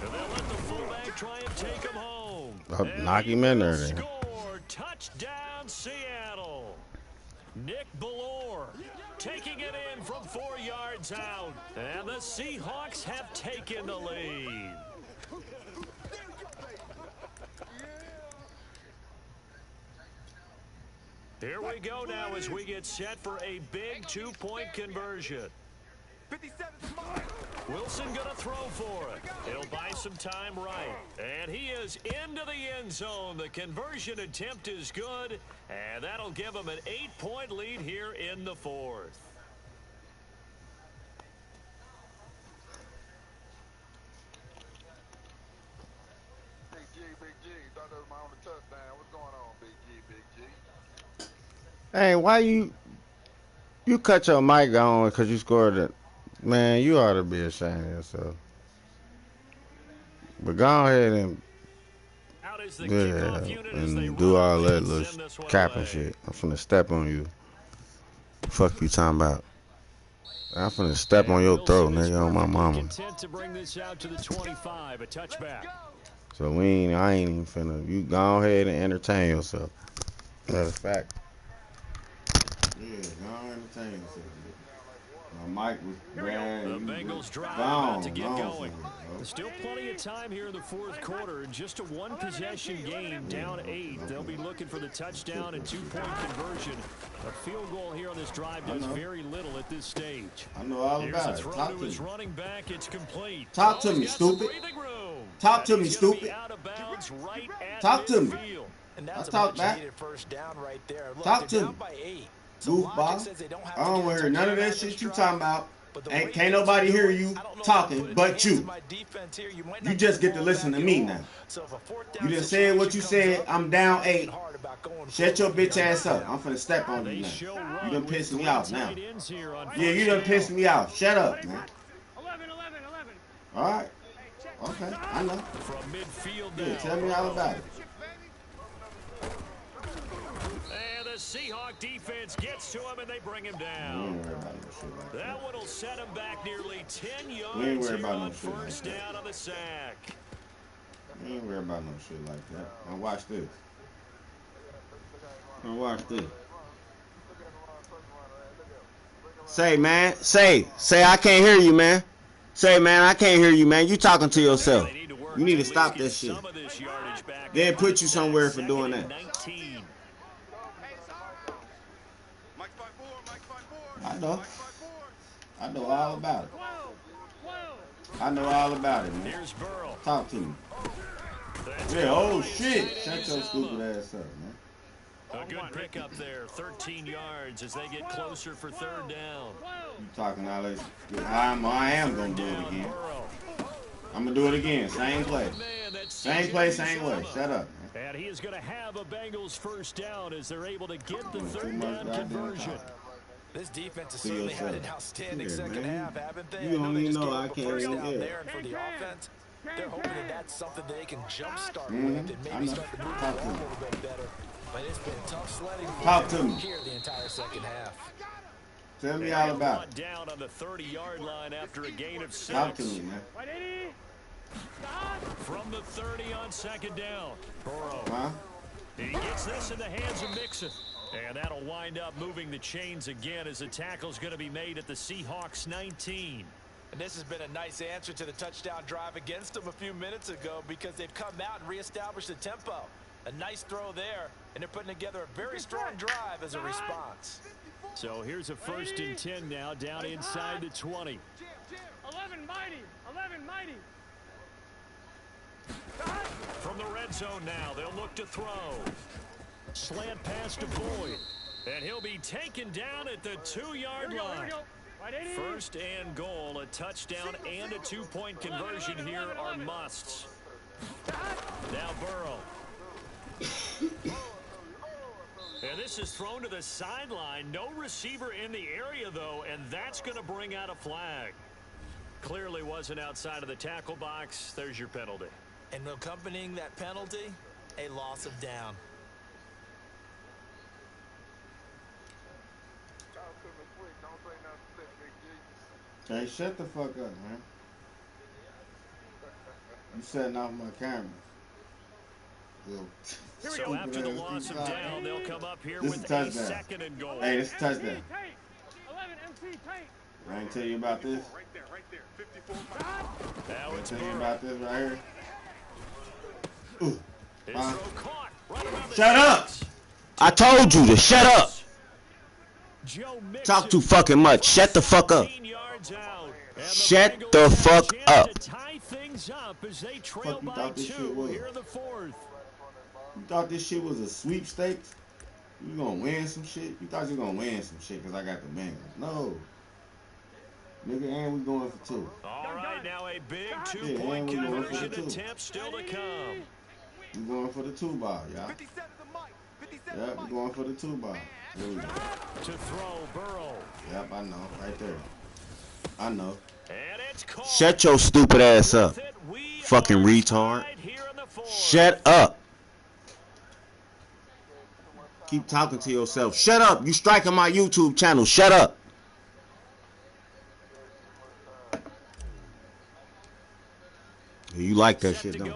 And they'll let the fullback try and take him home. Knock him in there then. Score. Touchdown, Seattle. Nick Ballore taking it in from 4 yards out. And the Seahawks have taken the lead. Here we go now as we get set for a big 2-point conversion. Wilson gonna throw for it. He'll buy some time right. And he is into the end zone. The conversion attempt is good. And that'll give him an 8-point lead here in the fourth. Big G. Thought that was my only touchdown. What's going on, Big G? Hey, why you cut your mic on because you scored it? Man, you ought to be ashamed of yourself. But go ahead and do all that little capping shit. I'm finna step on you. Fuck you talking about? I'm finna step on your throat, nigga, on my mama. So I ain't even finna. You go ahead and entertain yourself. Matter of fact. Yeah, go ahead and entertain yourself. My mic was bad. The Bengals drive about to get going. Still plenty of time here in the fourth quarter. Just a one-possession game, down 8. They'll be looking for the touchdown and 2-point conversion. A field goal here on this drive does very little at this stage. I know all about it. Talk to me. Running back, it's complete. Talk to me, stupid. Talk to me, stupid. Talk to me. I talk back. Talk to me. Goofball. I don't want to hear none of that shit you talking about. Can't nobody hear you talking but you. You just get to listen to me now. You just said what you said. I'm down 8. Shut your bitch ass up. I'm finna step on you now. You done pissed me off now. Yeah, you done pissed me off. Shut up, man. All right. Okay, I know. Yeah, tell me all about it. The Seahawk defense gets to him and they bring him down. That one will set him back nearly 10 yards here on first down on the sack. We ain't worried about no shit like that. Now watch this. Now watch this. Say, man. Say, I can't hear you, man. Say, man, I can't hear you, man. You talking to yourself. You need to stop this shit. Then put you somewhere for doing that. I know all about it. I know all about it, man. Talk to me. Yeah, oh shit. Shut your stupid ass up, man. A good pickup there. 13 yards as they get closer for third down. You talking all this. I am going to do it again. I'm going to do it again. Same play. Same play, same way. Shut up, man. And he is going to have a Bengals first down as they're able to get the third down conversion. This defense has certainly had an outstanding second half, haven't they? You don't even know I can't even down there, and for the offense, they're hoping that that's something they can jumpstart with and maybe start to move the ball a little bit better. But it's been tough sledding here the entire second half. Tell me all about it. Down on the 30-yard line after a gain of 6. Talk to me, man. From the 30 on second down. Burrow. He gets this in the hands of Mixon. And that'll wind up moving the chains again as the tackle's going to be made at the Seahawks 19. And this has been a nice answer to the touchdown drive against them a few minutes ago because they've come out and reestablished the tempo. A nice throw there, and they're putting together a very strong drive as a response. So here's a 1st and 10 now down inside the 20. 11 mighty. From the red zone now, they'll look to throw. Slant pass to Boyd. And he'll be taken down at the 2-yard line. 1st and goal. A touchdown and a 2-point conversion here are musts. Now Burrow. And this is thrown to the sideline. No receiver in the area, though, and that's going to bring out a flag. Clearly wasn't outside of the tackle box. There's your penalty. And accompanying that penalty, a loss of down. Hey, shut the fuck up, man. You setting off my camera. So after the loss of down, they'll come up here with a second and goal. Hey, this is touchdown. 11 MC Tate. I ain't tell you about this. Right there. 54. Now it's tell you about this right here. Shut up! I told you to shut up. Talk too fucking much. Shut the fuck up. Shut the fuck up. Fuck, you thought this shit was? You thought this shit was a sweepstakes? You gonna win some shit? You thought you gonna win some shit because I got the Bengals. No. Nigga, and we going for 2. All right, now a big 2-point conversion attempt still to come. We going for the 2-ball, y'all. Yep, we going for the 2-ball. Here we go. To throw, Burrow. Yep, I know. Right there. I know. And shut your stupid ass up. Fucking retard. Shut up. Keep talking to yourself. Shut up. You striking my YouTube channel. Shut up. You like that shit, don't you?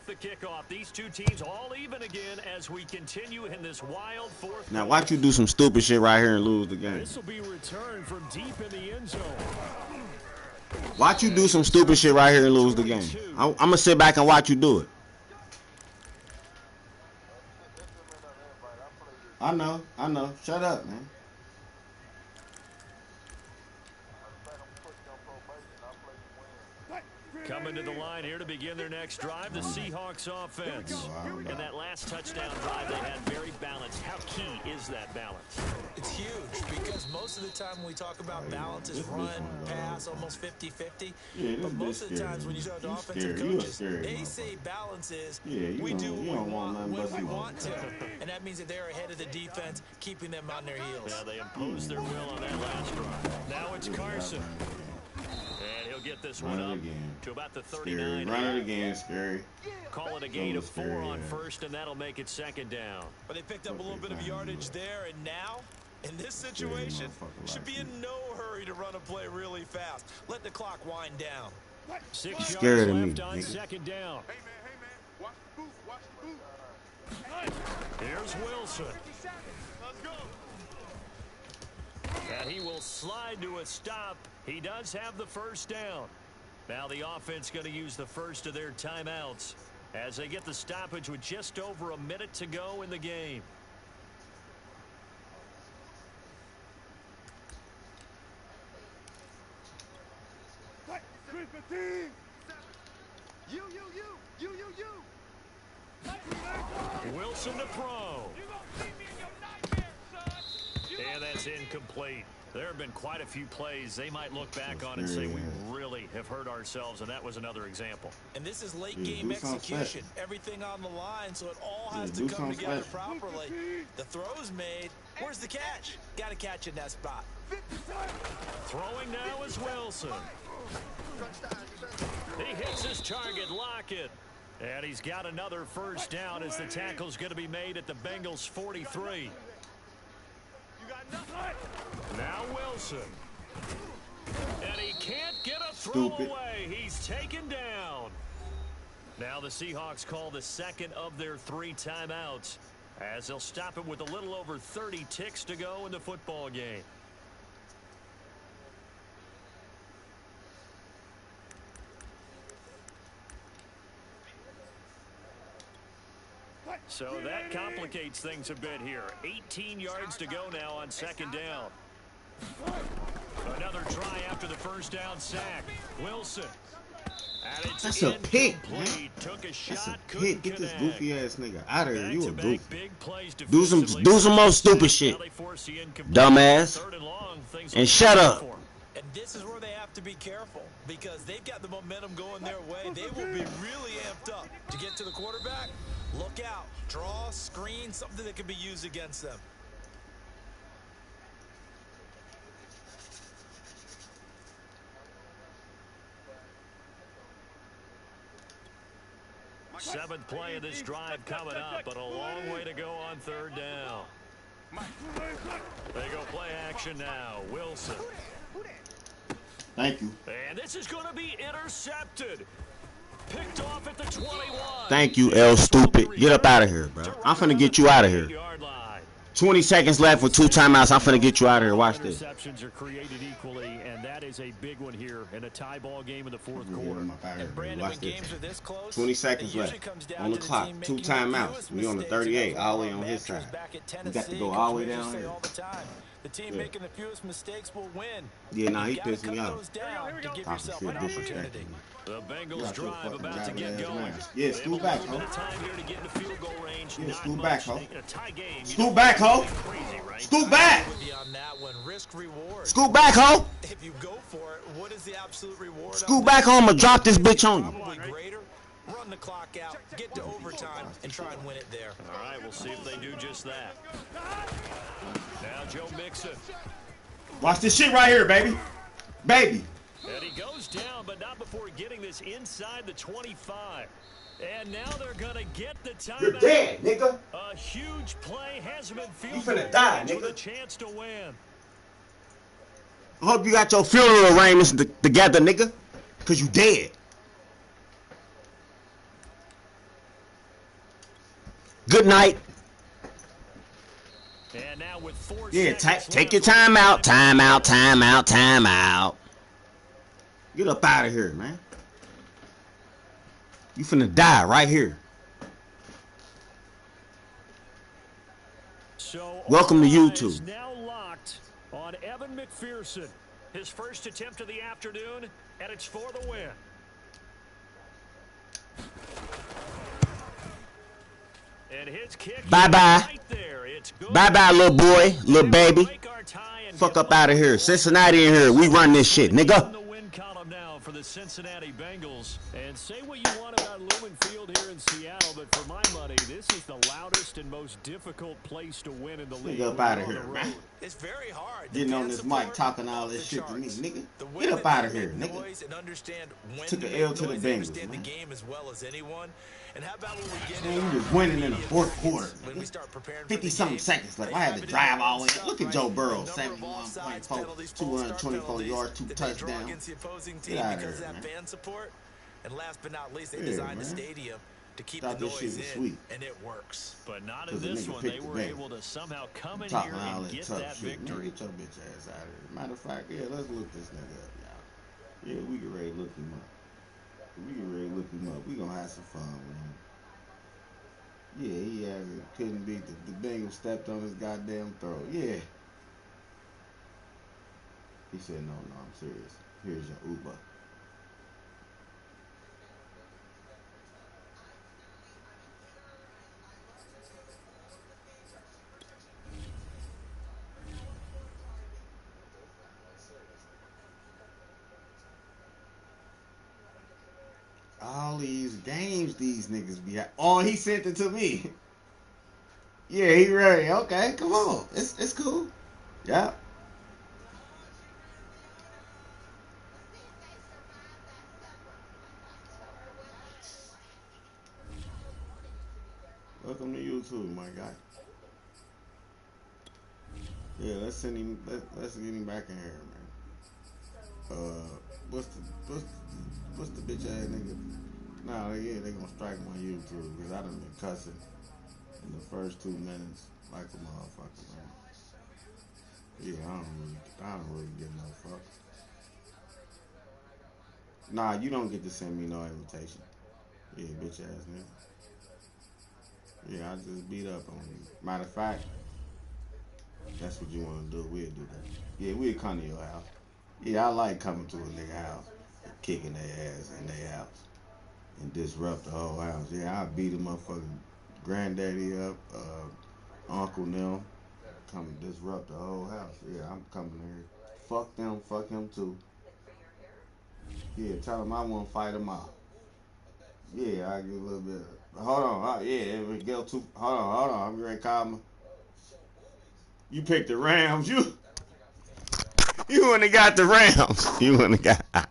The kickoff. These two teams all even again as we continue in this wild fourth. Now watch you do some stupid shit right here and lose the game. This will be returned from deep in the end zone. Watch you do some stupid shit right here and lose the game. I'm gonna sit back and watch you do it. I know. Shut up, man. Coming to the line here to begin their next drive, the Seahawks offense. And that last touchdown drive they had very balanced. How key is that balance? It's huge because most of the time when we talk about balance is run, pass, almost 50-50. But most of the times when you talk to offensive coaches, they say balance is we do what we want when we want to. And that means that they're ahead of the defense, keeping them on their heels. Yeah, they imposed their will on that last drive. Now it's Carson. And he'll get this one up to about the 39. Run it again, Scary. Call it a gain of 4 on first, and that'll make it second down. But they picked up a little bit of yardage there, and now, in this situation, should be in no hurry to run a play really fast. Let the clock wind down. 6 scared yards of me, left on nigga. second down. Hey, man. Watch the boot. Here's Wilson. Let's go. And he will slide to a stop. He does have the first down. Now the offense going to use the first of their timeouts as they get the stoppage with just over a minute to go in the game. Wilson to throw. And that's incomplete. There have been quite a few plays they might look back on and say we really have hurt ourselves, and that was another example. And this is late game execution. Everything on the line, so it all has to come together properly. The throw's made. Where's the catch? Got to catch in that spot. Throwing now is Wilson. He hits his target, Lockett. And he's got another first down as the tackle's going to be made at the Bengals' 43. Now Wilson. And he can't get a throw away. He's taken down. Now the Seahawks call the second of their 3 timeouts as they'll stop it with a little over 30 ticks to go in the football game. So that complicates things a bit here. 18 yards to go now on second down. Another try after the first down sack. Wilson. That's a pick, man. Took a shot, That's a pick. Get this goofy ass nigga out of here. You a goofy. Do some more stupid shit, dumbass. And shut up. And this is where they have to be careful because they've got the momentum going their way. They will be really amped up to get to the quarterback. Look out. Draw, screen, something that can be used against them. Seventh play of this drive coming up, but a long way to go on third down. They go play action now. Wilson. Thank you. And this is going to be intercepted. Picked off at the 21. Thank you, L. Stupid. Get up out of here, bro. I'm finna get you out of here. 20 seconds left with 2 timeouts. I'm finna get you out of here. Watch this. Interceptions are created equally, and that is a big one here in a tie ball game in the fourth quarter. And Brandon, when games are this close, 20 seconds left on the clock. 2 timeouts. We on the 38, all the way on his side. We got to go all the way down here. The team making the fewest mistakes will win. Yeah, nah, he pissed me off. To give yourself an opportunity. The Bengals drive about to get going. Yeah, scoot back, ho. Yeah, scoot back, ho. Scoot back, ho. Scoot back. Scoot back, ho. If you go for it, what is the absolute reward? Scoot back, ho. I'm gonna drop this bitch on you. Run the clock out, get to overtime, and try and win it there. All right, we'll see if they do just that. Now Joe Mixon. Watch this shit right here, baby. Baby. And he goes down, but not before getting this inside the 25. And now they're going to get the timeout. You're dead, nigga. A huge play has been field you finna die, nigga. with a chance to win. I hope you got your funeral arrangements together, nigga. Because you dead. Good night. And now with 4 take your time out. Time out. Get up out of here, man. You finna die right here. So welcome to YouTube. Now locked on Evan McPherson. His first attempt of the afternoon, and it's for the win. And his kick bye-bye. Right there. Bye-bye, little boy, little baby. Fuck up out of here. Cincinnati in here. We run this shit, nigga. Now for the Cincinnati Bengals. And say what you want about Lumen Field here in Seattle, but for my money, this is the loudest and most difficult place to win in the league. Get up out of here, man. It's very hard. Getting on this mic talking all this shit to me, nigga. Get up out of here, nigga. Took an L to the Bengals, man. The game as well as anyone. And how about when we get man, you just winning in the fourth quarter. 50-something seconds left. I had to drive all the way. Look at Joe Burrow, 71.4, 224 yards, 2 touchdowns. Get out of here, man. Fan support. And last but not least, they designed a stadium to keep the noise in, and it works. But not in this one. They were able to somehow come in here and get that victory. Get your bitch ass out of here. Matter of fact, yeah, let's look this nigga up, y'all. Yeah, we can ready to look him up. We gonna have some fun with him. Yeah, he couldn't beat the Bengals stepped on his goddamn throat. Yeah. He said, no, I'm serious. Here's your Uber. All these games these niggas be at. Oh, he sent it to me. Yeah, he ready. Okay, come on. It's cool. Yeah. Welcome to YouTube, my guy. Yeah, let's send him. Let's get him back in here, man. What's the bitch ass nigga? Nah, yeah, they gonna strike my YouTube because I done been cussing in the first 2 minutes like a motherfucker, man. Yeah, I don't really give no fuck. Nah, you don't get to send me no invitation. Yeah, bitch ass nigga. Yeah, I just beat up on you. Matter of fact, that's what you want to do. We'll do that. Yeah, we'll come to your house. Yeah, I like coming to a nigga house, kicking their ass in their house, and disrupt the whole house. Yeah, I beat a motherfucking granddaddy up, uncle them, come and disrupt the whole house. Yeah, I'm coming here. Fuck them, fuck him too. Yeah, tell him I want to fight him out. Yeah, I get a little bit. Hold on, yeah, we go too. Hold on, I'm ready to call him. You picked the Rams, you wouldn't have got the Rams. You wouldn't have got.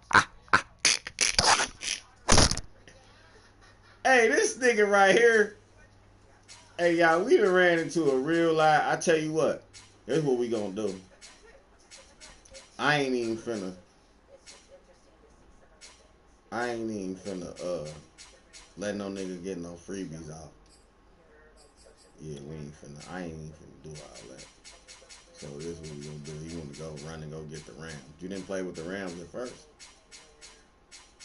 Hey, this nigga right here. Hey, y'all, we done ran into a real lie. I tell you what, here's what we gonna do. I ain't even finna. I ain't even finna let no nigga get no freebies out. Yeah, we ain't finna. I ain't even finna do all that. So this is what we gonna do. You want to go run and go get the Rams. You didn't play with the Rams at first.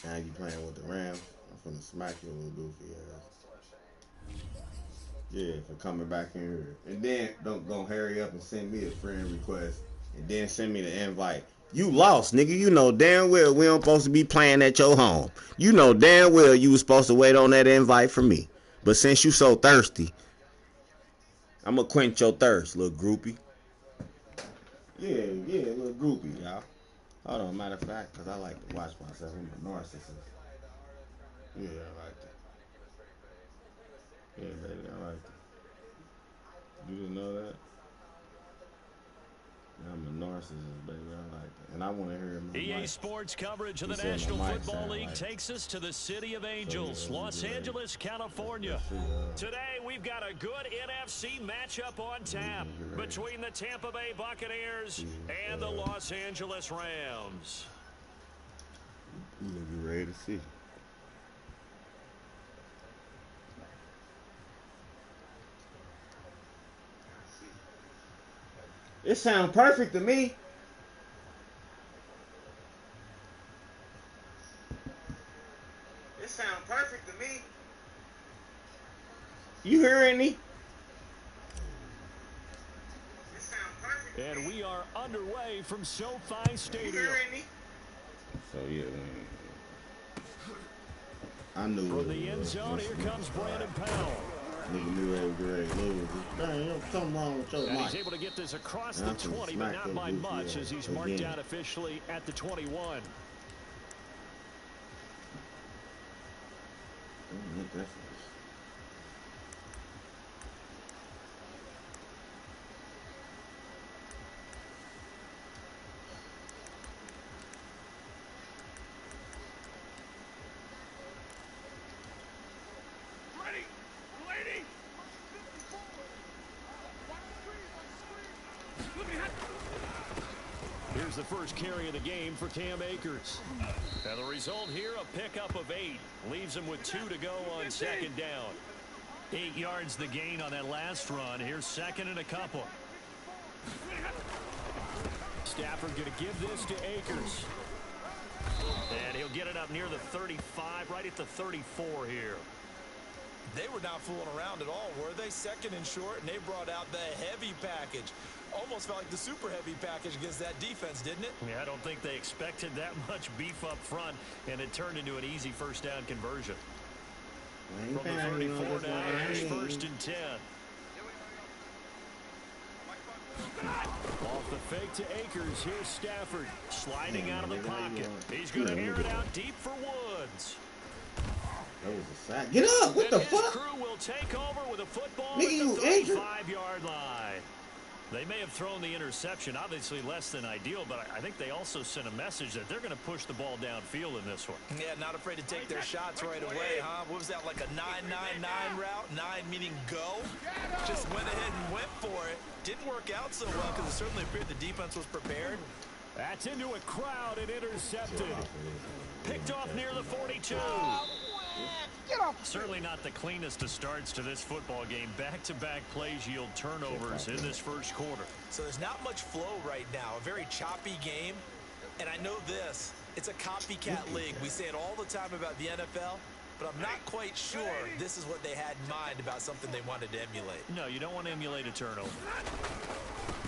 Now you playing with the Rams. I'm finna smack your little goofy ass. Yeah, for coming back in here. And then don't go hurry up and send me a friend request. And then send me the invite. You lost, nigga. You know damn well we don't supposed to be playing at your home. You know damn well you was supposed to wait on that invite from me. But since you so thirsty, I'm gonna quench your thirst, little groupie. Yeah, little groupie, y'all. Hold on, matter of fact, because I like to watch myself. I'm a narcissist. Yeah, I like that. Yeah, baby, I like that. You didn't know that? I'm a narcissist, baby. I like that. And I want to hear my EA mic. Sports coverage of the National Football League takes us to the city of Angels, Los Angeles, California. Today, we've got a good NFC matchup on tap between the Tampa Bay Buccaneers and the Los Angeles Rams. You ready to see? It sounds perfect to me. It sounds perfect to me. You hearing me? It sounds perfect to and me. We are underway from SoFi Stadium. You hearing me? So yeah, I knew from the end zone. Here comes Brandon Powell. Nigga knew they were great lose. Dang, something wrong with your And mic. he's able to get this across the 20, but not by much as he's marked down officially at the 21. Here's the first carry of the game for Cam Akers. And the result here, a pickup of 8. Leaves him with 2 to go on second down. 8 yards the gain on that last run. Here's second and a couple. Stafford going to give this to Akers. And he'll get it up near the 35, right at the 34 here. They were not fooling around at all, were they? Second and short, and they brought out the heavy package. Almost felt like the super heavy package against that defense, didn't it? Yeah, I don't think they expected that much beef up front, and it turned into an easy first down conversion. From the 34 now, it's first and 10. Off the fake to Akers, here's Stafford sliding out of the pocket. He's going to air it out deep for Woods. That was a sack. Get up! What the fuck? His crew will take over with a football at the 35-yard line. They may have thrown the interception, obviously less than ideal, but I think they also sent a message that they're going to push the ball downfield in this one. Yeah, not afraid to take their shots right away, huh? What was that, like a 9-9-9 route? 9 meaning go? Just went ahead and went for it. Didn't work out so well because it certainly appeared the defense was prepared. That's into a crowd and intercepted. Picked off near the 42. Certainly not the cleanest of starts to this football game. Back-to-back plays yield turnovers in this first quarter. So there's not much flow right now. A very choppy game. And I know this. It's a copycat league. We say it all the time about the NFL. But I'm not quite sure this is what they had in mind about something they wanted to emulate. No, you don't want to emulate a turnover.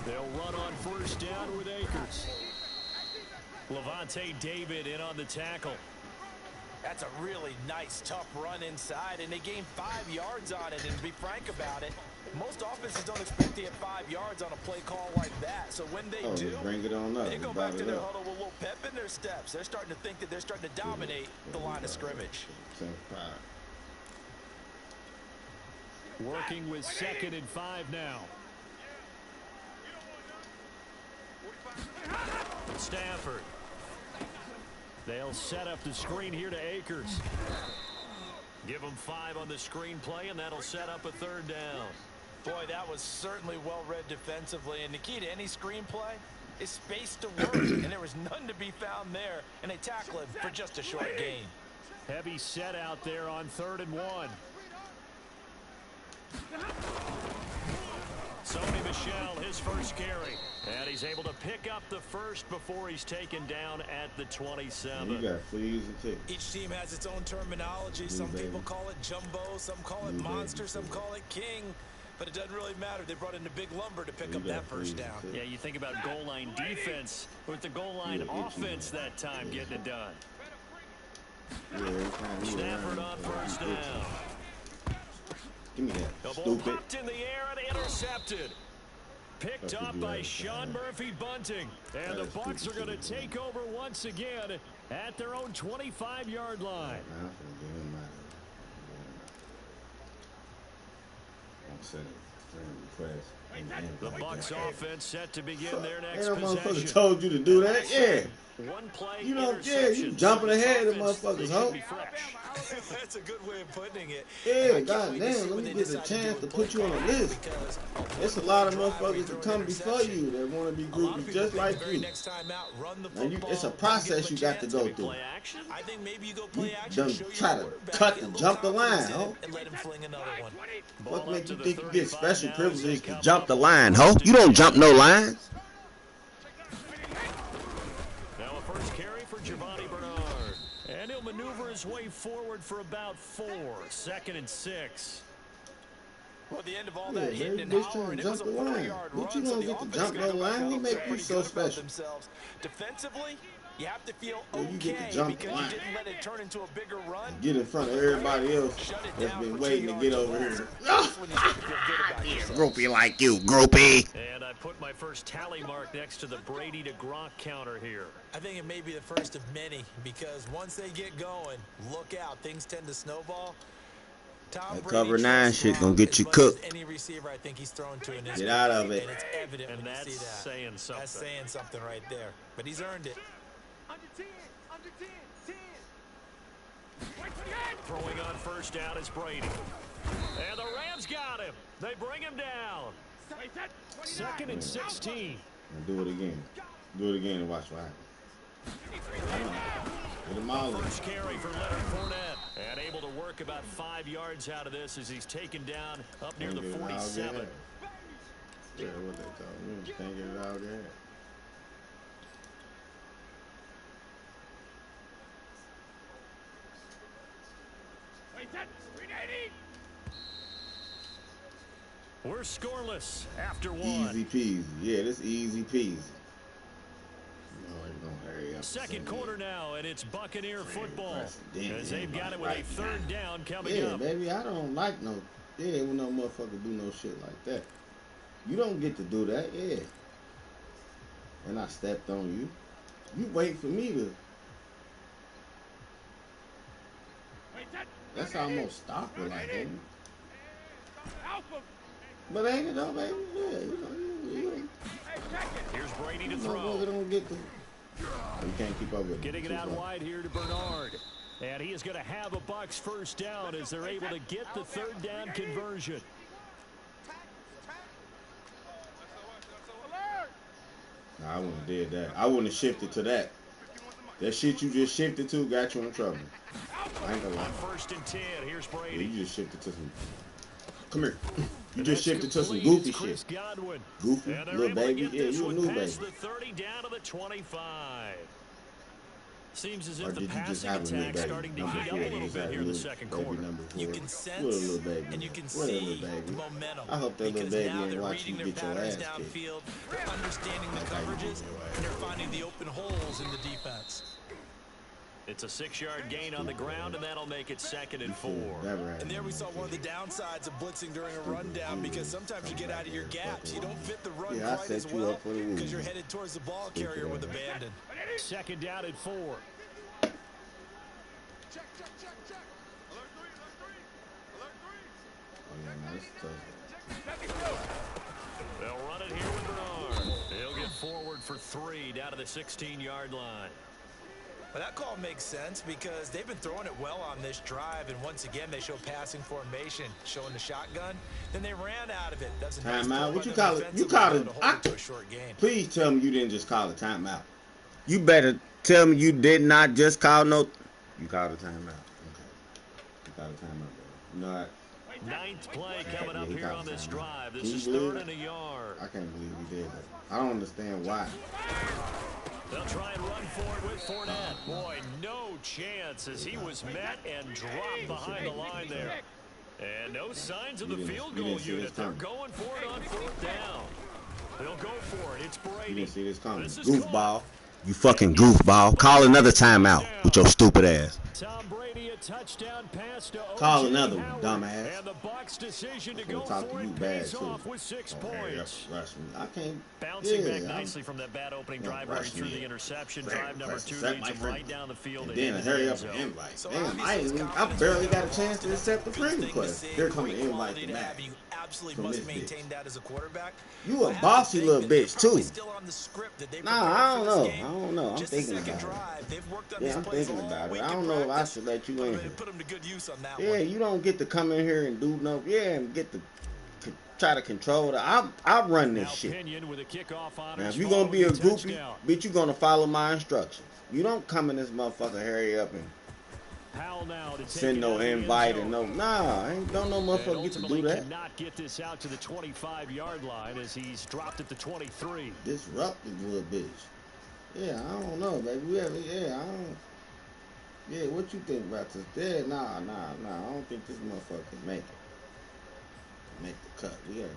They'll run on first down with Akers. Levante David in on the tackle. That's a really nice, tough run inside, and they gained 5 yards on it. And to be frank about it, most offenses don't expect to get 5 yards on a play call like that. So when they do, bring it on up. They go back to their huddle with a little pep in their steps. They're starting to think that they're starting to dominate the line of scrimmage. Working with 2nd and 5 now. Stafford. They'll set up the screen here to Akers. Give them 5 on the screen play, and that'll set up a 3rd down. Boy, that was certainly well read defensively. And the key to any screen play is space to work. And there was none to be found there. And they tackle it for just a short gain. Heavy set out there on 3rd and 1. Sony Michel, his first carry. And he's able to pick up the first before he's taken down at the 27. You got fleas and ticks. Each team has its own terminology. Some people call it jumbo, some call it monster, some call it king. But it doesn't really matter. They brought in the big lumber to pick up that first down. Yeah, you think about goal line defense with the goal line offense that time getting it done. Stafford on first down. Give me that. The ball Stupid. popped in the air and intercepted. Picked up by Sean Murphy Bunting. And the Bucs are going to take over once again at their own 25-yard line. The Bucs offense set to begin their next possession. Told you to do that, yeah. One play, you know, yeah, you jumping ahead of motherfuckers, huh? That's a good way of putting it. Yeah, goddamn, let me get a chance to put you on a list. There's a lot of motherfuckers that come before you that want to be groupies just like you. And it's a process you got to go through. I think maybe you go play action. Don't try to cut and jump the line, huh? And let him fling another one. What makes you think you get special privileges to jump the line, huh? You don't jump no lines. And he'll maneuver his way forward for about 4. 2nd and 6. Well, the end of all that hitting and hollering, it was a 4-yard run. What you gonna get to jump no line? What make you so special? Defensively, you have to feel okay because you didn't let it turn into a bigger run. Get in front of everybody else that's been waiting to get over here. Groupie like you, groupie. And I put my first tally mark next to the Brady to Gronk counter here. I think it may be the first of many because once they get going, look out. Things tend to snowball. That cover 9 shit gonna get you cooked. Any receiver I think he's thrown to in this get out of it. And it's evident and when you see that. Saying something. That's saying something right there. But he's earned it. Under 10, under 10, 10. Throwing on first down is Brady. And the Rams got him. They bring him down. 2nd and 16. And do it again. Do it again and watch what happens. Get him all in. First carry for Leonard Fournette. And able to work about 5 yards out of this as he's taken down up near the 47. Yeah, what they call me. Can't get it out there. We're scoreless after 1. Easy peasy. Yeah, this easy peasy. Second quarter now, and it's Buccaneer football. As they've got it with a 3rd down coming up. Yeah, baby, I don't like no. Yeah, when no motherfucker do no shit like that. You don't get to do that, yeah. And I stepped on you. You wait for me to. That's almost stop it like that. But ain't it though, baby? Yeah, you know. Here's Brady to throw. Don't get the. You can't keep up with it. Getting it out wide here to Bernard. And he is going to have a Bucs first down as they're able to get the 3rd down conversion. Nah, I wouldn't have did that. I wouldn't have shifted to that. That shit you just shifted to got you in trouble. I ain't gonna lie. 1st and 10, here's Brady. Yeah, you just shifted to some. Come here. You just shifted to some goofy shit. Goofy, little baby. Yeah, you a new baby. The 30 down to the 25. Seems as if the you just passing have a attack starting to heat up a little bit here in the second quarter. You can sense and you can see the momentum. I hope that little because baby now ain't they're watching reading you their get your patterns ass kicked. downfield. They're understanding the coverages and they're finding the open holes in the defense. It's a 6-yard gain on the ground, and that'll make it 2nd and 4. And there we saw one of the downsides of blitzing during a rundown because sometimes you get out of your gaps. You don't fit the run quite as well because you're headed towards the ball carrier with abandon. 2nd down and 4. Check. Alert 3. They'll run it here with Bernard. He'll get forward for 3 down to the 16-yard line. Well, that call makes sense because they've been throwing it well on this drive, and once again they show passing formation, showing the shotgun. Then they ran out of it. Doesn't timeout. What you call it? You called it. Please tell me you didn't just call a timeout. You better tell me you did not just call no. You called a timeout. call a timeout, bro. You know what? Ninth play coming up he here called on a this timeout. drive. This Can you is believe 3rd it? and a yard. I can't believe he did that. I don't understand why. They'll try and run for it with Fournette. Boy, no chance as he was met and dropped behind the line there. And no signs of the field goal unit. They're going for it on 4th down. They'll go for it. It's Brady. You didn't see this coming. Goofball. You fucking goofball. Call another timeout with your stupid ass. Tom Brady, a touchdown pass to Call O.J. another one, Howard. dumbass. And the Bucs' decision to I'm go gonna talk for to you it bad pays too. off with 6 points. Rush me. I can't. Bouncing back nicely from that bad opening drive where he threw the interception. Drive number 2 leads him right down the field. And then hurry up and invite. Damn, I barely got a chance to accept the friend request. Here come the invite to Matt. Absolutely must maintain that as a quarterback. You a bossy little bitch too. Nah, I don't know. I'm thinking about it. Yeah, I'm thinking about it. I don't know if I should let you in here. Yeah, you don't get to come in here and do no. Yeah, and get to try to control it. I run this shit. Now, if you're gonna be a groupie, bitch, you gonna follow my instructions. You don't come in this motherfucker, hurry up and send no invite and no. Nah, I ain't don't no motherfucker get to do that. Cannot get this out to the 25-yard line as he's dropped at the 23. Disruptive little bitch. Yeah, I don't know, baby. I don't. Yeah, what you think about this? Yeah, nah. I don't think this motherfucker can make it. Make the cut. We got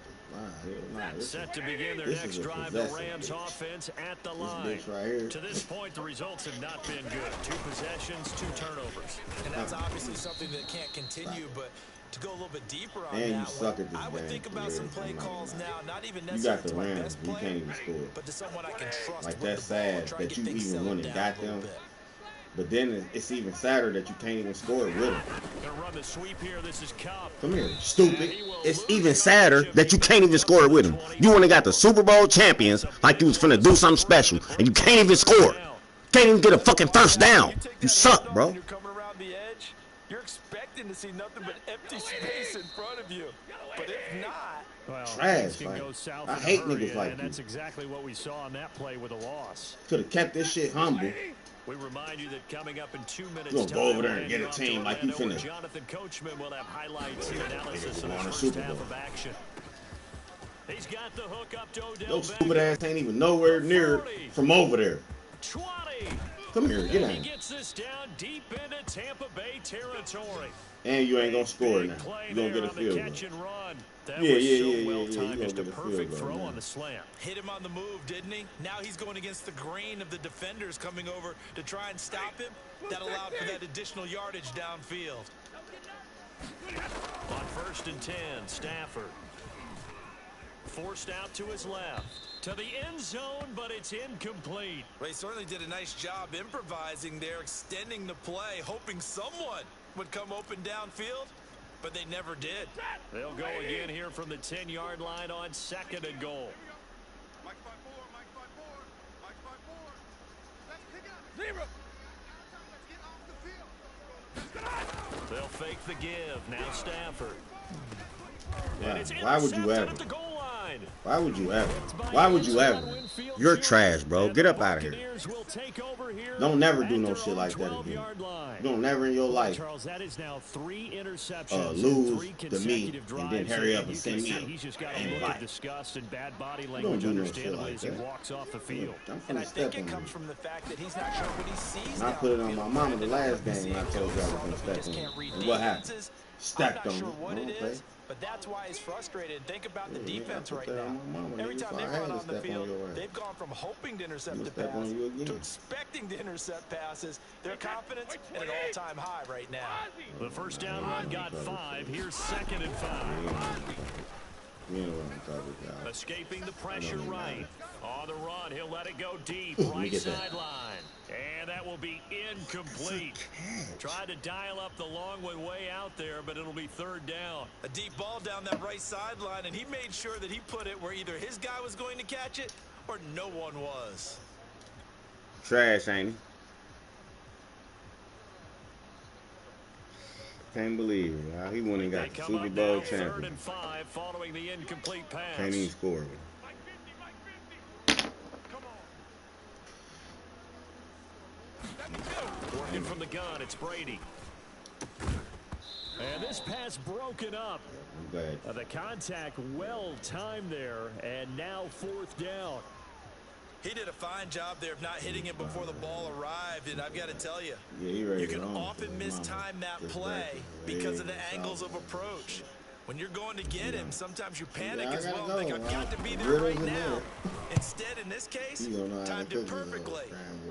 to Set to begin their next drive, the Rams offense at the line. This bitch right here. To this point, the results have not been good. 2 possessions, 2 turnovers. And that's obviously something that can't continue, but to go a little bit deeper on and that you suck at this I would game. think about some play calls now, not even you got necessarily the to my Rams, best you player, can't even score. but to someone I can trust. Like, with that's the ball, sad try to that you get things even settled went and down got a little them. bit. But then it's even sadder that you can't even score with them. Gonna run the sweep here. This is Cup. Come here, stupid. It's even sadder that you can't even score with them. You only got the Super Bowl champions like you was finna do something special, and you can't even score. Can't even get a fucking first down. You suck, bro. You're coming around the edge. You're expecting to see nothing but empty space in front of you. But if not, well, trash. can Like, go south I hate in a hurry, niggas like and you. that's exactly what we saw on that play with a loss. Could have kept this shit humble. We remind you that coming up in 2 minutes, You gonna go over there and get a team like you finna. Jonathan Coachman will have highlights and analysis of the on a first Super half Bowl. of action. He's got the hook up to Odell Your stupid ass ain't even nowhere near from over there. 20. Come here, get And out. he gets this down deep into Tampa Bay territory. And you ain't gonna score now. You gonna get a field goal. Yeah. You gonna Just a get a perfect field goal, throw man. on the slant. hit him on the move, didn't he? Now he's going against the grain of the defenders coming over to try and stop him. That allowed for that additional yardage downfield. On 1st and 10, Stafford. Forced out to his left. To the end zone, but it's incomplete. Well, he certainly did a nice job improvising there, extending the play, hoping someone would come open downfield, but they never did. They'll go again here from the 10-yard line on 2nd and goal. Mike 5-4. Let's pick up. 0. Let's get off the field. They'll fake the give. Now Stafford. Yeah, why would you ever? At the goal line. Why would you ever? Why would you ever? You're trash, bro. Get up out of here. Don't never do no shit like that again. You don't never in your life Charles, that is now 3 interceptions, lose 3 to me consecutive and then drives, hurry up and send me he's just got a look invite. of disgust and bad body You language, don't do no shit understandably, like as he that. walks off the field. I'm And I finna think step it on comes you. from the fact that he's not sure what he sees. And I put it on my mama the last game when I told you I was gonna step on you. And what happened? I'm Stacked not on sure me. what it Okay. is, but that's why he's frustrated. Think about the Yeah, defense I put right that now. on my mama, Every nigga, time so they've I had gone to on the step on field, your ass. they've gone from hoping to intercept You the step pass on you again. to expecting to intercept passes. Their confidence at an all-time high right now. The first down run got 5. Here's 2nd and 5. You know what I'm talking about. Escaping the pressure right. On the run, he'll let it go deep. Let me Right get that. sideline. And that will be incomplete. Tried to dial up the long one way out there, but it'll be 3rd down. A deep ball down that right sideline, and he made sure that he put it where either his guy was going to catch it or no one was. Trash, ain't he? Can't believe it. How he went and got They the come Super up Bowl now, 3rd champion. and 5 following the incomplete pass. Can't even score with him. Working from the gun, it's Brady. And this pass broken up. The contact well timed there, and now 4th down. He did a fine job there of not hitting it before the ball arrived, and I've got to tell you, you can often mistime that play because of the angles of approach. When you're going to get him, sometimes you panic as well. Think, I've got to be there right now. Instead, in this case, timed it perfectly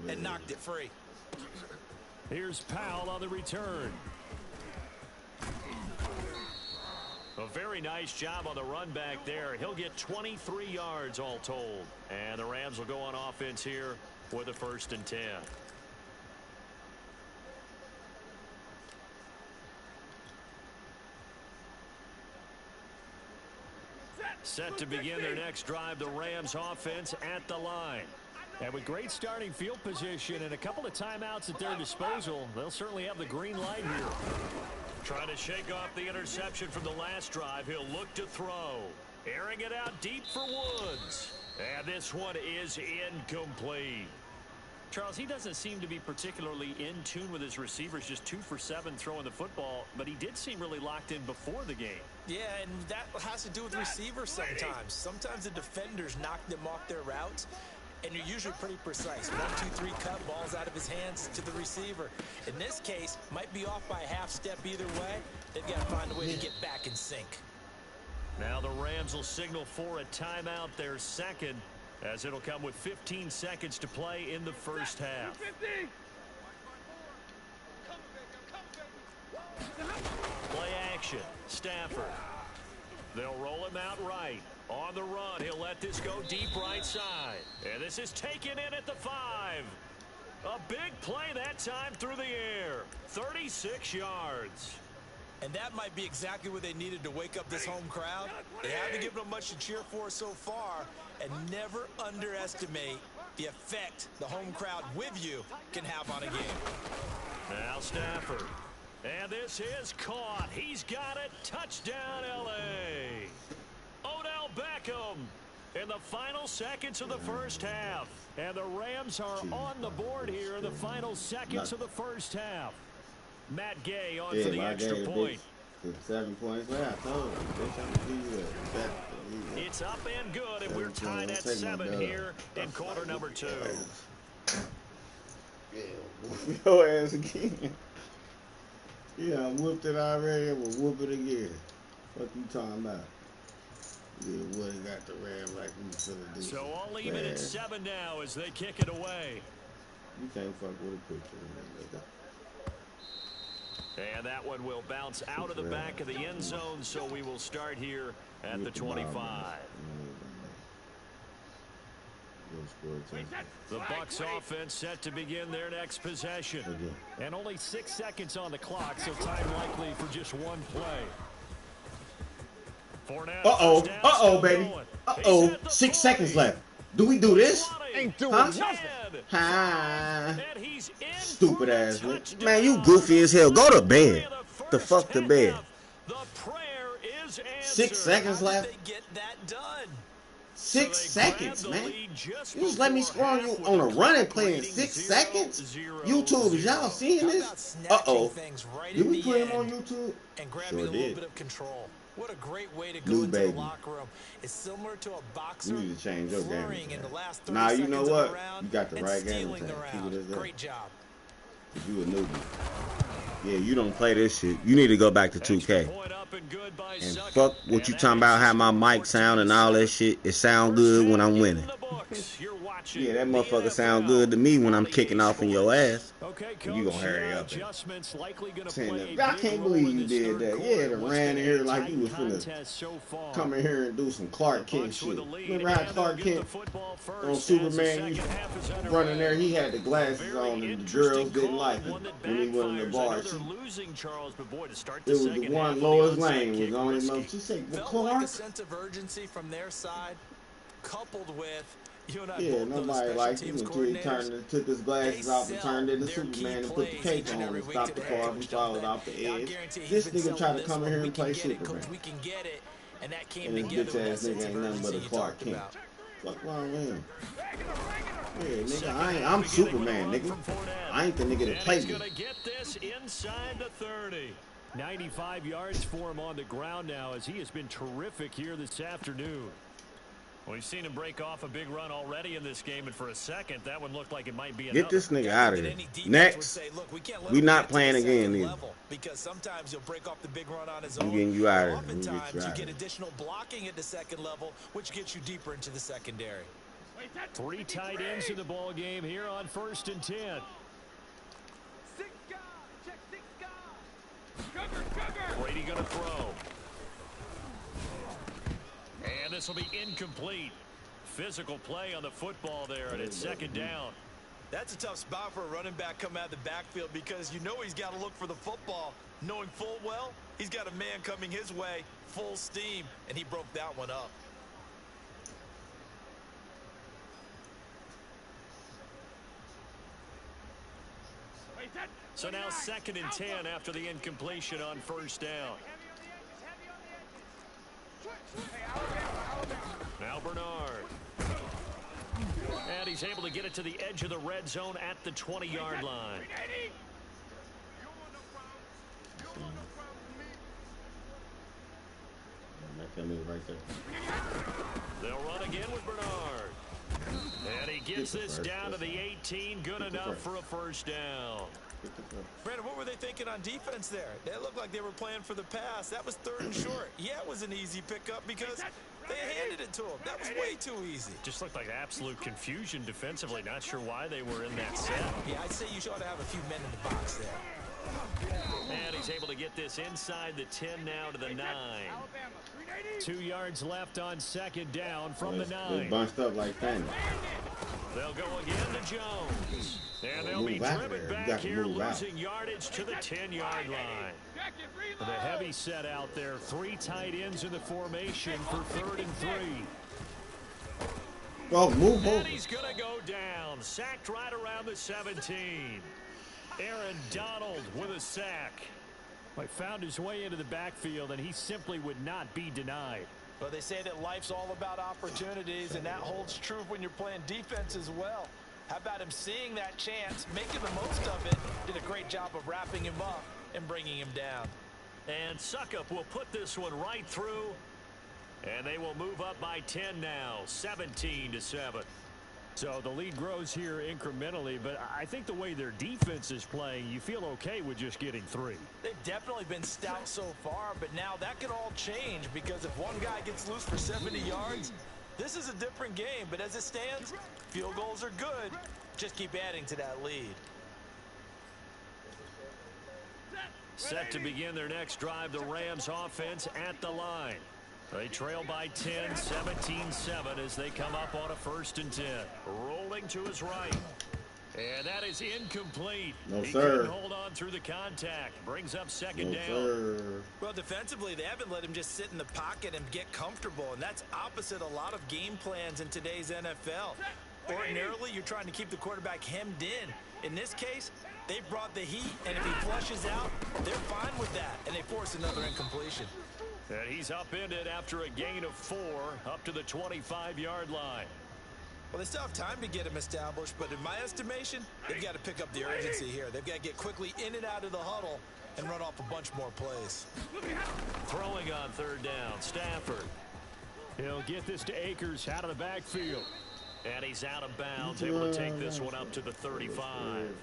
and knocked it free. Here's Powell on the return. A very nice job on the run back there. He'll get 23 yards all told. And the Rams will go on offense here with a 1st and 10. Set to begin their next drive, the Rams offense at the line. And with great starting field position and a couple of timeouts at their disposal, they'll certainly have the green light here. Trying to shake off the interception from the last drive. He'll look to throw. Airing it out deep for Woods. And this one is incomplete. Charles, he doesn't seem to be particularly in tune with his receivers, just 2 for 7 throwing the football, but he did seem really locked in before the game. Yeah, and that has to do with receivers sometimes. Sometimes the defenders knock them off their routes, and you're usually pretty precise. 1, 2, 3 cut balls out of his hands to the receiver. In this case, might be off by a half step either way. They've got to find a way to get back in sync. Now the Rams will signal for a timeout, their second, as it'll come with 15 seconds to play in the first half. Play action. Stafford. They'll roll him out right. On the run, he'll let this go deep right side. And this is taken in at the 5. A big play that time through the air. 36 yards. And that might be exactly what they needed to wake up this home crowd. They haven't given them much to cheer for so far. And never underestimate the effect the home crowd with you can have on a game. Now Stafford. And this is caught. He's got it. Touchdown, L.A. Odell Beckham in the final seconds of the first half. And the Rams are on the board here in the final seconds of the first half. Matt Gay on for the extra point. 7 points. Well, I told you. It's up and good, and we're tied at 7 here in quarter number 2. Yeah, whoop your ass again. Yeah, I whooped it already. I'm gonna whoop it again. What you talking about? Yeah, Wood got the Ram like we finna do. So all even at 7 now as they kick it away. You can't fuck with a picture. And that one will bounce out of the back of the end zone, so we will start here at the 25. The Bucs offense set to begin their next possession. And only 6 seconds on the clock, so time likely for just one play. Uh-oh, baby. Uh-oh, 6 seconds left. Do we do this? Ain't doing nothing. Ha. Stupid ass, man. You goofy as hell. Go to bed. The fuck to bed. 6 seconds left. 6 seconds, man. You just let me score on you on a running play in 6 seconds? YouTube, is y'all seeing this? Uh-oh. Did we put him on YouTube? Sure did. What a great way to go into the locker room. It's similar to a boxer. You need to change your game. In the last 30 nah, you know what? Round, you got the right game. Great job. You a newbie. Yeah, you don't play this shit. You need to go back to 2K. And fuck what you talking about, how my mic sound and all that shit. It sound good when I'm winning. Yeah, that motherfucker sound good to me when I'm kicking off in your ass. And you gonna hurry up. I can't believe you did that. Yeah, they ran in here like you was finna come in here and do some Clark Kent shit. Remember how Clark Kent on Superman, he running there, he had the glasses on and the girls didn't like him when he went in the bar. It was the one Lois Lane was on his mouth. She said, well, Clark? A sense of urgency from their side, coupled with yeah, nobody liked him until he took his glasses off and turned into Superman and put the cape on and stopped the car and followed off the edge. This nigga tried to come in here and play Superman. And this bitch ass nigga ain't nothing but a Clark Kent. Fuck wrong with him? Yeah, nigga, I'm Superman, nigga. I ain't the nigga that played me. 95 yards for him on the ground now, as he has been terrific here this afternoon. We've seen him break off a big run already in this game, and for a second, that one looked like it might be another. Get this nigga out of here. Next, we not playing again either. Because sometimes you'll break off the big run on his I'm own. getting you out of here. Oftentimes, you get additional blocking at the second level, which gets you deeper into the secondary. 3 tight ends in the ball game here on 1st and 10. 6 guys. Check 6 guys. Cover. Brady going to throw. And this will be incomplete. Physical play on the football there, and it's 2nd down. That's a tough spot for a running back coming out of the backfield because you know he's got to look for the football, knowing full well he's got a man coming his way, full steam, and he broke that one up. So now 2nd and 10 after the incompletion on 1st down. Now Bernard. And he's able to get it to the edge of the red zone at the 20-yard line. Right there. They'll run again with Bernard. And he gets this down to the 18. Good enough for a 1st down. Brandon, what were they thinking on defense there? They looked like they were playing for the pass. That was 3rd and short. Yeah, it was an easy pickup because they handed it to him. That was way too easy. Just looked like absolute confusion defensively. Not sure why they were in that set. Yeah, I'd say you ought to have a few men in the box there. And he's able to get this inside the 10 now to the 9. 2 yards left on 2nd down from the 9. They bunched up like that. They'll go again to Jones. And they'll be driven back here, losing yardage to the 10-yard line. The heavy set out there. 3 tight ends in the formation for 3rd and 3. Oh, move over. And he's going to go down. Sacked right around the 17. Aaron Donald with a sack. He found his way into the backfield, and he simply would not be denied. Well, they say that life's all about opportunities, and that holds true when you're playing defense as well. How about him seeing that chance, making the most of it, did a great job of wrapping him up and bringing him down. And Suckup will put this one right through, and they will move up by 10 now, 17-7. So the lead grows here incrementally, but I think the way their defense is playing, you feel okay with just getting 3. They've definitely been stout so far, but now that could all change because if one guy gets loose for 70 yards, this is a different game. But as it stands, field goals are good. Just keep adding to that lead. Set to begin their next drive, the Rams offense at the line. They trail by 10, 17-7 as they come up on a 1st and 10. Rolling to his right. And that is incomplete. No, he sir. couldn't hold on through the contact. Brings up 2nd down. Sir. Well, defensively, they haven't let him just sit in the pocket and get comfortable, and that's opposite a lot of game plans in today's NFL. Ordinarily, you're trying to keep the quarterback hemmed in. In this case, they brought the heat, and if he flushes out, they're fine with that, and they force another incompletion. And he's upended after a gain of 4 up to the 25-yard line. Well, they still have time to get him established, but in my estimation, they've got to pick up the urgency here. They've got to get quickly in and out of the huddle and run off a bunch more plays. Throwing on 3rd down, Stafford. He'll get this to Akers out of the backfield. And he's out of bounds, able to take this one up to the 35.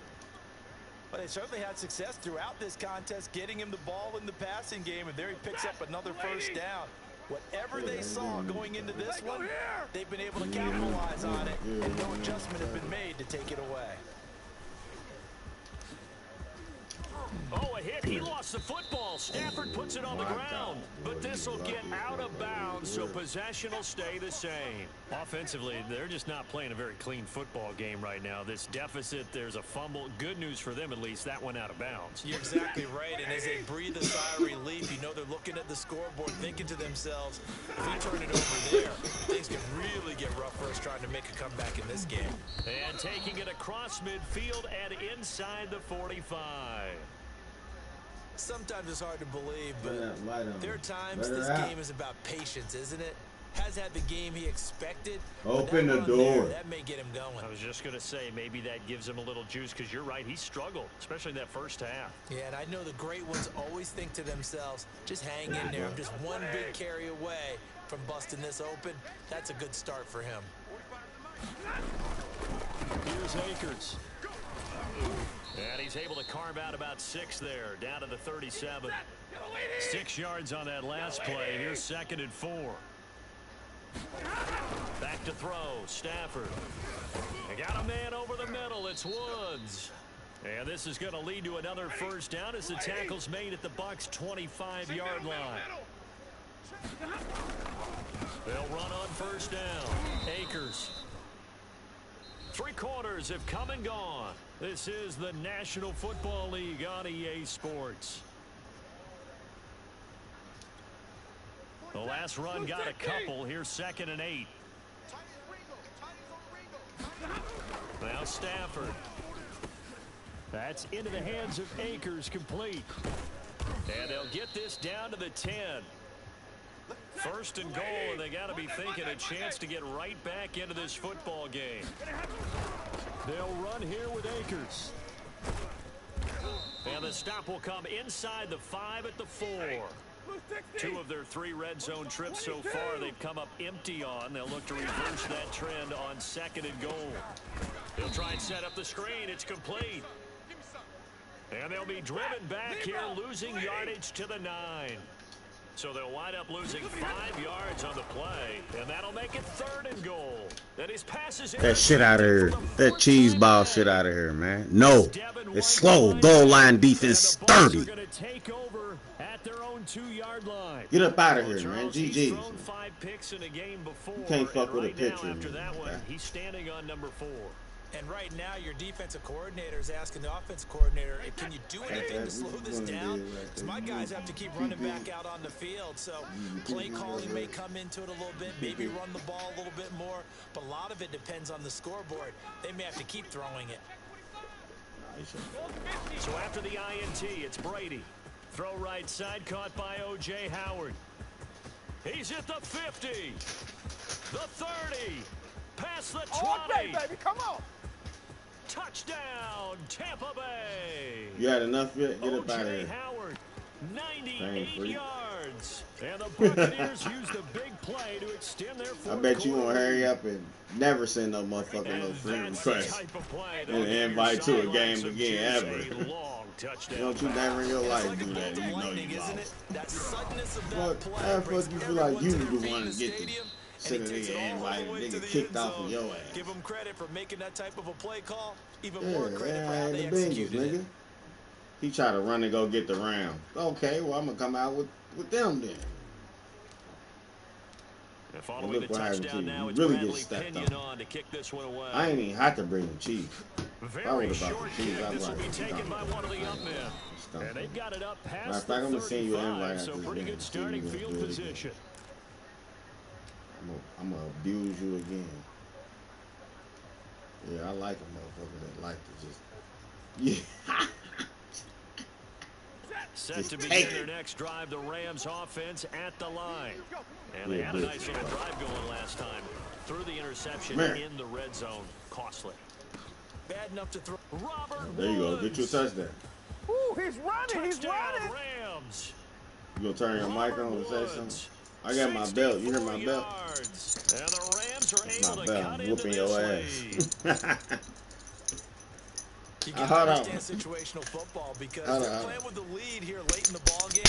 But they certainly had success throughout this contest, getting him the ball in the passing game, and there he picks up another 1st down. Whatever they saw going into this one, they've been able to capitalize on it, and no adjustment has been made to take it away. Oh, a hit. He lost the football. Stafford puts it on the ground. But this will get out of bounds, so possession will stay the same. Offensively, they're just not playing a very clean football game right now. This deficit, there's a fumble. Good news for them, at least. That went out of bounds. You're exactly right. And as they breathe a sigh of relief, you know they're looking at the scoreboard, thinking to themselves, if we turn it over there, things can really get rough for us trying to make a comeback in this game. And taking it across midfield and inside the 45. Sometimes it's hard to believe, but there are times this game is about patience, isn't it? has had the game he expected. Open the door. That may get him going. I was just going to say, maybe that gives him a little juice, because you're right, he struggled, especially in that first half. Yeah, and I know the great ones always think to themselves, just hang in there. I'm just one big carry away from busting this open. That's a good start for him. Here's Akers. And he's able to carve out about 6 there, down to the 37. 6 yards on that last play. Here's 2nd and 4. Back to throw, Stafford. They got a man over the middle, it's Woods. And this is going to lead to another first down as the tackle's made at the Bucs' 25-yard line. They'll run on first down. Akers. 3 quarters have come and gone. This is the National Football League on EA Sports. The last run got a couple. Here's 2nd and 8. Now Stafford. That's into the hands of Akers, complete. And they'll get this down to the 10. 1st and goal, and they got to be thinking a chance to get right back into this football game. They'll run here with Akers. And the stop will come inside the 5 at the 4. 2 of their 3 red zone trips so far they've come up empty on. They'll look to reverse that trend on 2nd and goal. They'll try and set up the screen. It's complete. And they'll be driven back here, losing yardage to the 9. So they'll wind up losing 5 yards on the play, and that'll make it 3rd and goal. That shit out of here. That cheese ball shit out of here, man. No, it's slow. Goal line defense 30. Get up out of here, man. GG. You can't fuck with a pitcher. After that one, he's standing on number 4. And right now, your defensive coordinator is asking the offensive coordinator, hey, can you do anything to slow this down? Because my guys have to keep running back out on the field. So play calling may come into it a little bit, maybe run the ball a little bit more. But a lot of it depends on the scoreboard. They may have to keep throwing it. So after the INT, it's Brady. Throw right side, caught by O.J. Howard. He's at the 50, the 30, past the 20. Okay, baby, come on. Touchdown, Tampa Bay. You had enough yet? Get up out of here. Howard, 98 yards. And the Buccaneers used a big play to extend their fourth. I bet you won't hurry up and never send no motherfucking no friend request and invite to a game again ever. Don't you never in your life do that? You know you lost. What? How the fuck you feel like you the one to get the send a nigga invite, nigga kicked off of your ass? Give him credit for making that type of a play call. Even yeah, more credit for how they the Bengals, executed it. He tried to run and go get the round. Okay, well I'm gonna come out with them then. And following the touchdown now, it's really Bradley Pinion on to kick this one away. I ain't even had to bring the Chiefs. Very short kick. This will be taken by one of the up men. And they've got it up past the 35, so pretty good starting field position. I'm going to abuse you again. Yeah, I like a motherfucker that like to just... Yeah. Set to begin their next drive, the Rams offense at the line. And they had a nice little drive going last time. Threw the interception in the red zone. Costly. Bad enough to throw. Robert there you go. Get your touchdown. Ooh, he's running. He's running. Rams. You gonna turn your mic on and say something? I got my belt. You hear my belt? And the Rams are able my to belt. cut I'm into whooping your this ass. You got to understand situational football because they're playing with the lead here late in the ball game.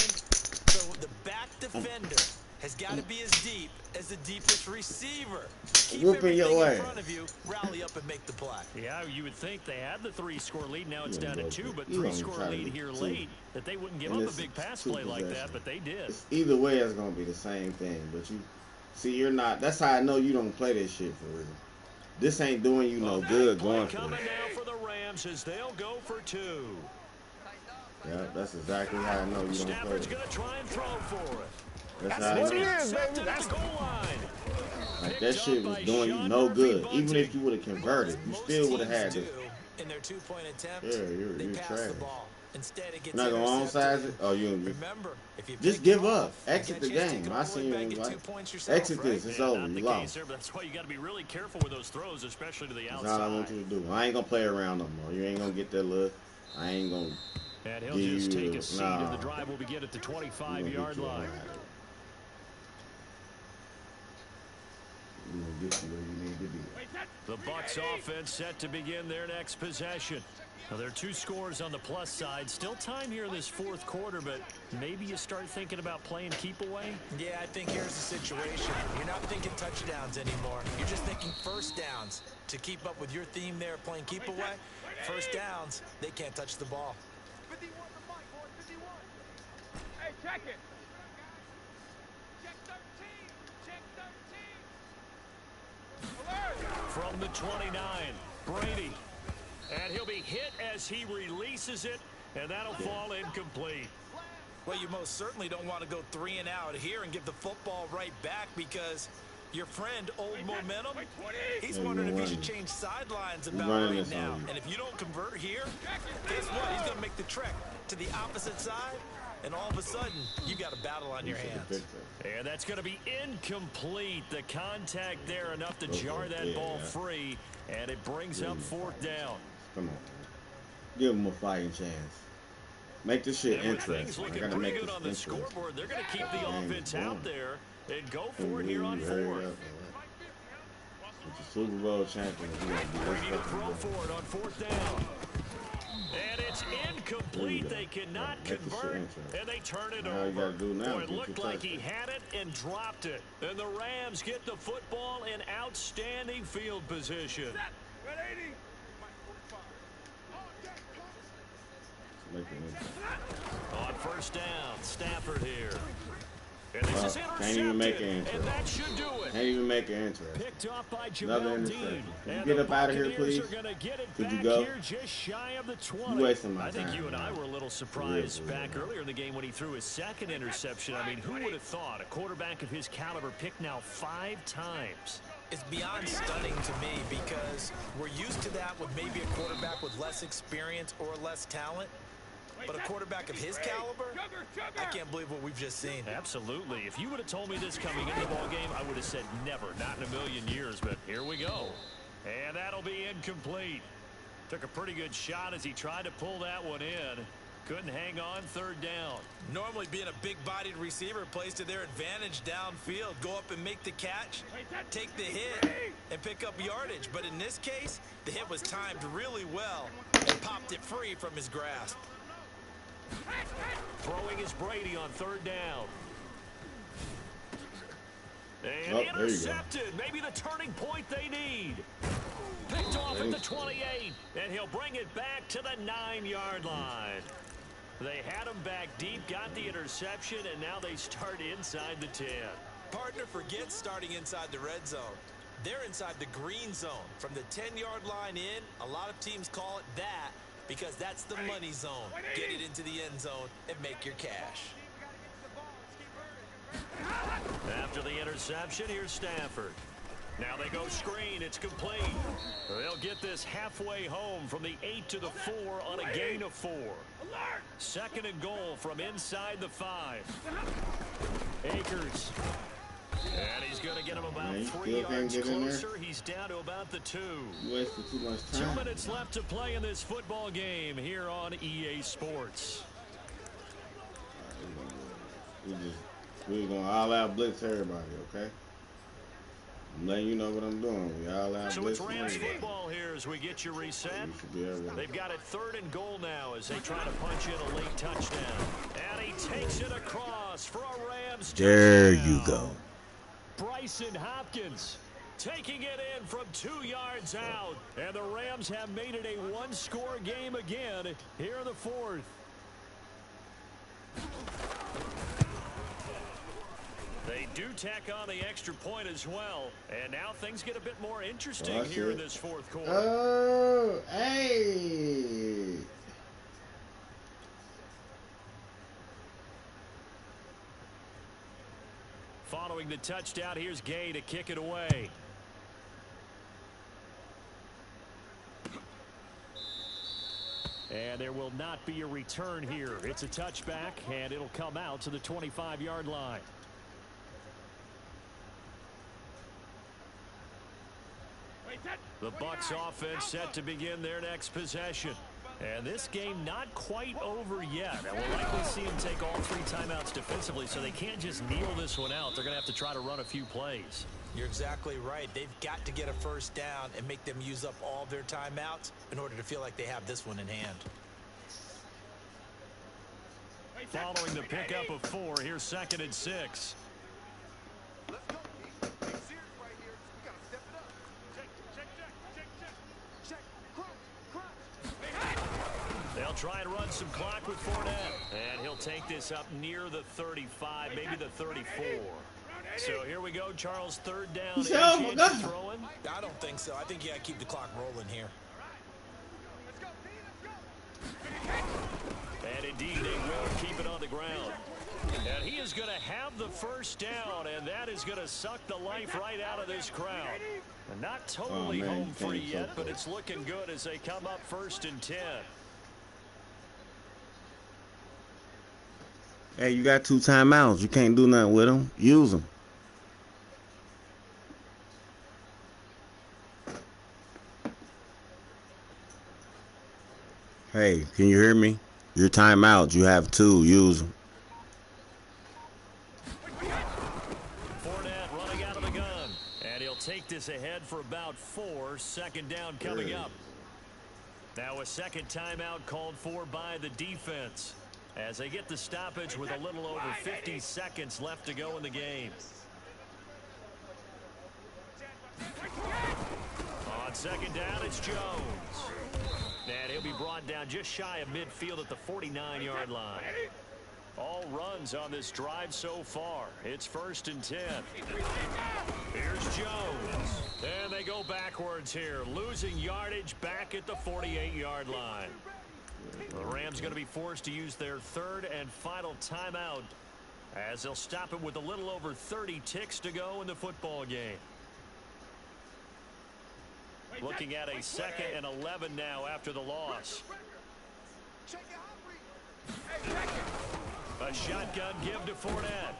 So the back defender has got to be as deep as the deepest receiver. Keep whooping your ass in front of you, rally up and make the play. Yeah, you would think they had the 3-score lead. Now it's down to 2, but 3-score lead here late. That they wouldn't give up a big pass play like that, but they did. Either way, it's gonna be the same thing. But you see, you're not. That's how I know you don't play this shit for real. This ain't doing you no good going for it. Coming now for the Rams as they'll go for 2. Yeah, that's exactly how I know you don't play. Stafford's gonna try and throw for it. That's how I know. What it is, baby. That's the goal line. Like that shit was doing you no good. Even if you would have converted, you still would have had it. In their 2-point attempt, yeah, you're passed trash. the ball. Instead, it gets not gonna onside it. Oh, you remember, if you just give up. Exit the game. I see you like exit this. It's over. You lost. That's why you got to be really careful with those throws, especially to the outside. That's all I want you to do. I ain't gonna play around no more. You ain't gonna get that look. I ain't gonna. And he'll just take a seat, and the drive will begin at the 25-yard line. Get you where you need to be. The Bucs offense set to begin their next possession. Now, there are 2 scores on the plus side. Still time here in this fourth quarter, but maybe you start thinking about playing keep away? Yeah, I think here's the situation. You're not thinking touchdowns anymore. You're just thinking first downs. To keep up with your theme there, playing keep away, first downs, they can't touch the ball. 51 to Mike, boy, 51. Hey, check it. Check 13. Check 13. Alert. From the 29, Brady. And he'll be hit as he releases it, and that'll fall incomplete. Well, you most certainly don't want to go 3 and out here and give the football right back because your friend, Old Momentum, he's wondering if he should change sidelines about right now. And if you don't convert here, guess what? He's going to make the trek to the opposite side, and all of a sudden, you got a battle on your hands. And that's going to be incomplete. The contact there enough to jar that ball free, and it brings up 4th down. Come on. Give them a fighting chance. Make this shit interesting. Looking pretty good on the scoreboard. They're going to keep the offense out there and go for it here on 4th. It's a Super Bowl champion. Ready to throw for it on 4th down. And it's incomplete. They cannot convert, and they turn it over. It looked like he had it and dropped it. And the Rams get the football in outstanding field position. On 1st down, Stafford here. And this is intercepted, can't even make an and that should do it. Can't even make an interest. Picked up by Jamel Dean. Can you get up out of here, please? Could you go? Here just shy of the 20. You wasting my I think time, you and I were a little surprised back earlier in the game when he threw his 2nd interception. I mean, who would have thought a quarterback of his caliber picked now 5 times? It's beyond stunning to me because we're used to that with maybe a quarterback with less experience or less talent. But a quarterback of his caliber, I can't believe what we've just seen. Absolutely. If you would have told me this coming into the ball game, I would have said never, not in a million years. But here we go. And that'll be incomplete. Took a pretty good shot as he tried to pull that one in. Couldn't hang on 3rd down. Normally being a big-bodied receiver plays to their advantage downfield. Go up and make the catch, take the hit, and pick up yardage. But in this case, the hit was timed really well and popped it free from his grasp. Throwing is Brady on 3rd down. And intercepted. Maybe the turning point they need. Picked off at the 28. And he'll bring it back to the 9-yard line. They had him back deep, got the interception, and now they start inside the 10. Partner forgets starting inside the red zone. They're inside the green zone. From the 10-yard line in, a lot of teams call it that, because that's the money zone. Get it into the end zone and make your cash. After the interception, here's Stafford. Now they go screen. It's complete. They'll get this halfway home from the 8 to the 4 on a gain of 4. 2nd and goal from inside the 5. Akers. And he's going to get him about 3 yards closer. He's down to about the 2. You wasted too much time. 2 minutes left to play in this football game here on EA Sports. We're going to all-out blitz everybody, okay? I'm letting you know what I'm doing. We all-out blitz. So it's Rams football here as we get you reset. They've got it 3rd and goal now as they try to punch in a late touchdown. And he takes it across for a Rams touchdown. There you go. Bryson Hopkins taking it in from 2 yards out. And the Rams have made it a 1-score game again here in the 4th. They do tack on the extra point as well. And now things get a bit more interesting here in this 4th quarter. Oh, hey. Following the touchdown, here's Gay to kick it away. And there will not be a return here. It's a touchback, and it'll come out to the 25-yard line. The Bucs offense set to begin their next possession. And this game not quite over yet. And we'll likely see them take all 3 timeouts defensively, so they can't just kneel this one out. They're going to have to try to run a few plays. You're exactly right. They've got to get a first down and make them use up all their timeouts in order to feel like they have this one in hand. Following the pickup of 4, here's 2nd and 6. Let's go, Pete. Be serious right here. We got to step it up. Check. They'll try and run some clock with Fournette. And he'll take this up near the 35, maybe the 34. So here we go, Charles, 3rd down. Throwing. I don't think so. I think you got to keep the clock rolling here. And indeed, they will keep it on the ground. And he is going to have the first down, and that is going to suck the life right out of this crowd. And not totally home free yet, but it's looking good as they come up 1st and 10. Hey, you got 2 timeouts. You can't do nothing with them. Use them. Hey, can you hear me? Your timeouts. You have 2. Use them. Fournette running out of the gun. And he'll take this ahead for about 4. 2nd down coming up. Now a 2nd timeout called for by the defense, as they get the stoppage with a little over 50 seconds left to go in the game. On 2nd down, it's Jones. And he'll be brought down just shy of midfield at the 49-yard line. All runs on this drive so far. It's 1st and 10. Here's Jones. And they go backwards here, losing yardage back at the 48-yard line. The Rams going to be forced to use their 3rd and final timeout, as they'll stop it with a little over 30 ticks to go in the football game. Looking at a 2nd and 11 now after the loss. A shotgun give to Fournette.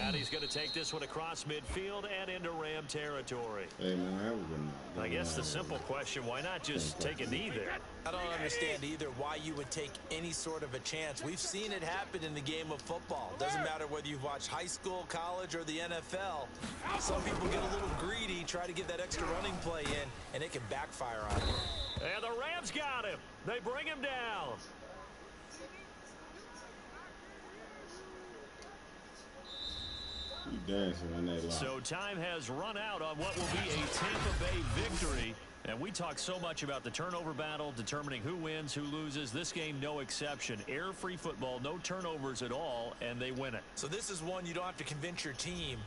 And he's going to take this one across midfield and into Ram territory. Hey, man, I guess the simple question, why not just take a knee there? I don't understand either why you would take any sort of a chance. We've seen it happen in the game of football. Doesn't matter whether you've watched high school, college, or the NFL. Some people get a little greedy, try to get that extra running play in, and it can backfire on you. And the Rams got him. They bring him down. So time has run out on what will be a Tampa Bay victory. And we talk so much about the turnover battle, determining who wins, who loses. This game, no exception. Air-free football, no turnovers at all, and they win it. So this is one you don't have to convince your team.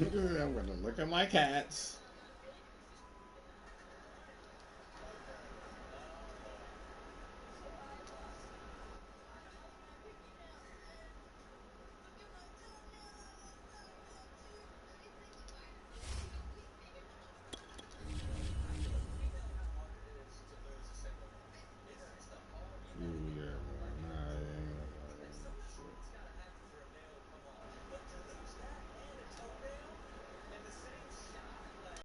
I'm gonna look at my cats.